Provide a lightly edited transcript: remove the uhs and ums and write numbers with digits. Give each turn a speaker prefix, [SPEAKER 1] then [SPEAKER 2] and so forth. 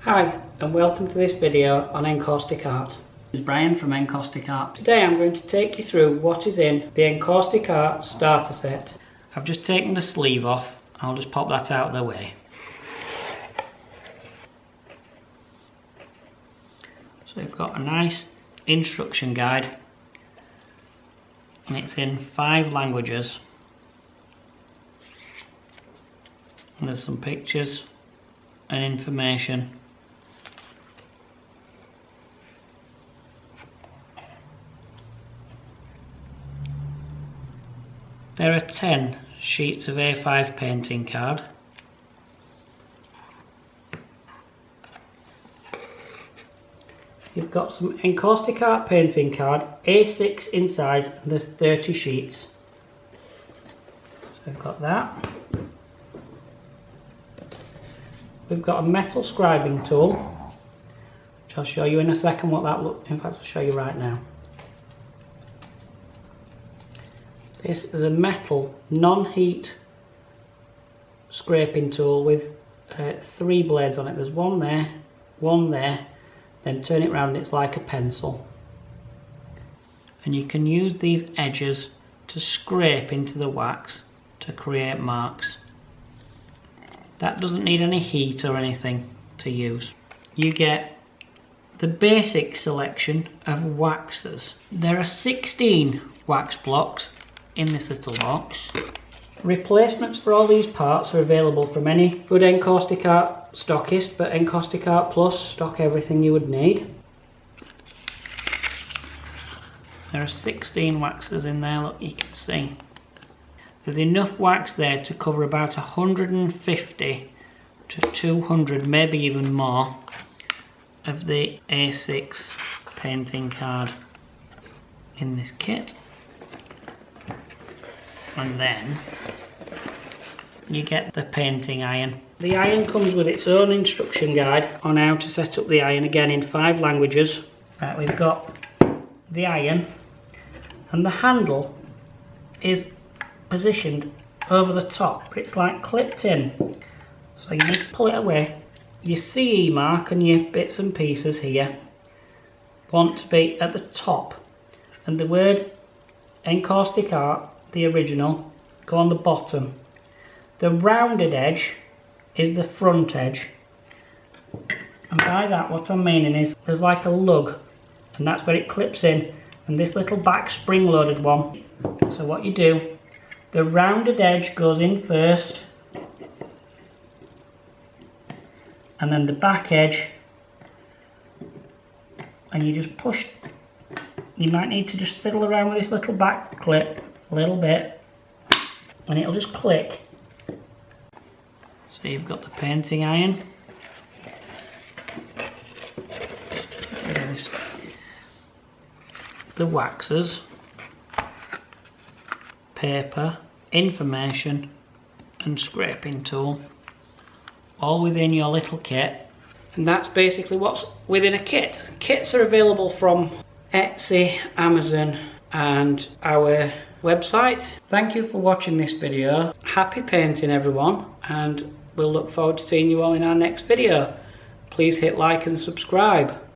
[SPEAKER 1] Hi and welcome to this video on Encaustic Art. This is Brian from Encaustic Art. Today I'm going to take you through what is in the Encaustic Art Starter Set. I've just taken the sleeve off, I'll just pop that out of the way. So we've got a nice instruction guide and it's in 5 languages. And there's some pictures and information. There are 10 sheets of A5 painting card. You've got some Encaustic Art painting card, A6 in size, and there's 30 sheets. So we've got that. We've got a metal scribing tool, which I'll show you in a second what that looks. In fact, I'll show you right now. This is a metal non-heat scraping tool with 3 blades on it. There's one there, then turn it round and it's like a pencil. And you can use these edges to scrape into the wax to create marks. That doesn't need any heat or anything to use. You get the basic selection of waxes. There are 16 wax blocks in this little box. Replacements for all these parts are available from any good Encaustic Art stockist, but Encaustic Art Plus stock everything you would need. There are 16 waxes in there, look, you can see. There's enough wax there to cover about 150 to 200, maybe even more, of the A6 painting card in this kit. And then you get the painting iron. The iron comes with its own instruction guide on how to set up the iron, again in 5 languages. Right, we've got the iron, and the handle is positioned over the top, but it's like clipped in. So you just pull it away. Your CE mark and your bits and pieces here want to be at the top, and the word Encaustic Art, the original, go on the bottom. The rounded edge is the front edge, and by that what I'm meaning is there's like a lug, and that's where it clips in, and this little back spring loaded one. So what you do, the rounded edge goes in first, and then the back edge, and you just push. You might need to just fiddle around with this little back clip a little bit, and it'll just click. So you've got the painting iron. The waxes, paper, information and scraping tool, all within your little kit. And that's basically what's within a kit. Kits are available from Etsy, Amazon and our website. Thank you for watching this video. Happy painting everyone, and we'll look forward to seeing you all in our next video. Please hit like and subscribe.